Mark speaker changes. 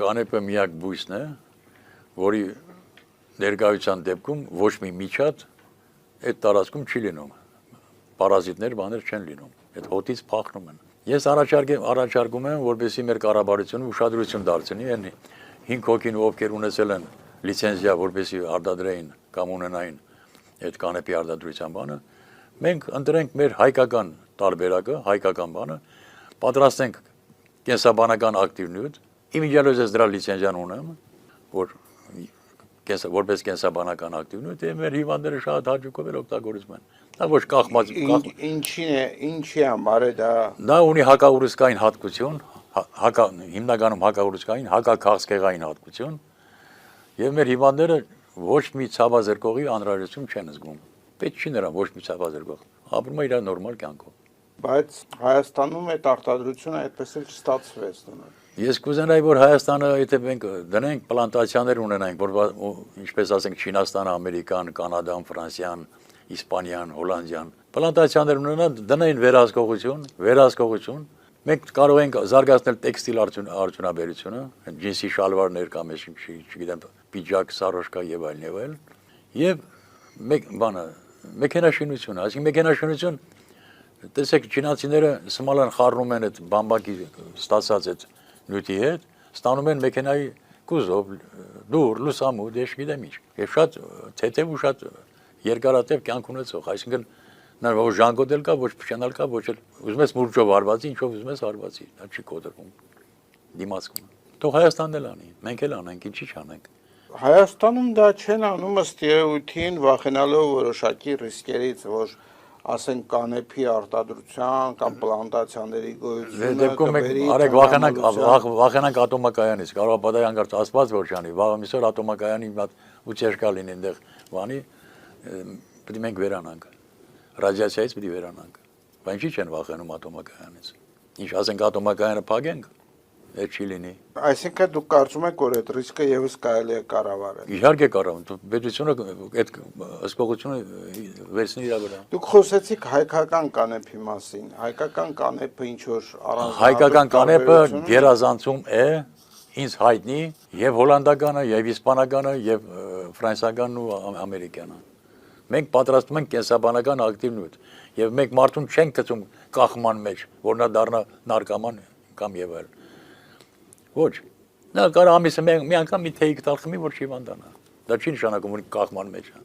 Speaker 1: Կանեպը միակ բույսն է, որի ներկայության դեպքում ոչ մի միջատ այդ տարածքում չի լինում։ Պարազիտներ բաներ չեն լինում։ Այդ հոտից փախնում են։ Ես առաջարկում եմ, որպեսզի մեր կառավարությունը ուշադրություն դարձնի այն 5 հոգին, ովքեր ունեցել են լիցենզիա, որպեսզի արտադրեին կամ ունենային այդ կանեպի արտադրության բանը, մենք ընտրենք մեր հայկական տարբերակը, հայկական բանը, պատրաստենք կենսաբանական ակտիվ նյութ, իմիջիալոս ես դրա լիցենզիան ունեմ, որ որպես կենսաբանական ակտիվ նյութ, մեր հիվանդները շատ հաճույքով էլ օգտագործում են։ Դա ոչ կախված
Speaker 2: ինչի համար է դա։
Speaker 1: Դա ունի հակաուրուսկային հատկություն, հիմնականում հակաուրուսկային, հակաքաղցկեղային հատկություն, եւ մեր հիվանդները ոչ մի ցավազրկողի անհրաժեշտություն չեն զգում։ Պետք չի նրան ոչ մի ցավազրկող։ Ապրում է իր նորմալ կյանքով։
Speaker 2: Բայց Հայաստանում այդ արտադրությունը այդպես էլ չստացվեց դնել։
Speaker 1: Ես կուզենայի, որ Հայաստանը, եթե մենք դնենք պլանտացիաներ ունենանք, որ ինչպես ասենք Չինաստանը, Ամերիկան, Կանադան, Ֆրանսիան, Իսպանիան, Հոլանդիան, պլանտացիաներ ունենան, դնային վերահսկողություն, մենք կարող ենք զարգացնել տեքստիլ արդյունաբերությունը, ջինսի շալվարներ կամ չգիտեմ, պիջակ, սարոշկա եւ այլն, եւ մեքենաշինությունը, այսինքն մեքենաշինություն, տեսեք չինացիները սմալան խառնում են այդ բամբակի ստացած այդ նյութի հետ, ստանում են մեքենայի կուզով, դուր, լուսամուտ, ես չգիտեմ ինչ, եւ շատ թեթև ու շատ երկարատև կյանք ունեցող, այսինքն նա ոչ ժանգոտել կա, ոչ փշանալ կա, ոչ էլ ուզում ես մուրճով հարվածի, ինչով ուզում ես հարվածի, դա չի կոտրվում դիմացքում։ Թող Հայաստանն էլ անի, մենք էլ անենք, ինչի՞ չանենք։
Speaker 2: Հայաստանում դա չեն անում ըստ երևույթին, վախենալով որոշակի ռիսկերից, որ ասենք կանեպի արտադրության կամ պլանտացիաների գոյությունը
Speaker 1: արեք վախենանք ատոմակայանից, կարող է պատահի հանկարծ ասված որ չանի, վաղը միսօր ատոմակայանի ուծերկա լինի այնտեղ բանի, պետք է մենք վերանանք, ռադիացիայից պետք է վերանանք, բայց ինչի չեն վախենում ատոմակայանից, ինչ ասենք ատոմակայանը փակենք, այդ չի լինի։
Speaker 2: Այսինքն դուք կարծում եք, որ այդ ռիսկը եւս կարելի է կառավարել։
Speaker 1: Իհարկե կառավարում, պետությունը այդ հսկողությունը վերցնի իր վրա։
Speaker 2: Դուք խոսեցիք հայկական կանեպի մասին, հայկական կանեպը ինչ որ
Speaker 1: Հայկական կանեպը գերազանցում է ինձ հայտնի եւ հոլանդականը, եւ իսպանականը, եւ ֆրանսիականն ու ամերիկյանը։ Մենք պատրաստում ենք կենսաբանական ակտիվ նյութ եւ մենք մարդուն չենք գցում կախման մեջ, որ նա դառնա նարկոման կամ եւ այլ։ Ոչ, նա կարող ամիսը մի անգամ մի թեյ տալ խմի, որ չի վանդանա։ Դա չի նշանակում, որ կախման մեջ է։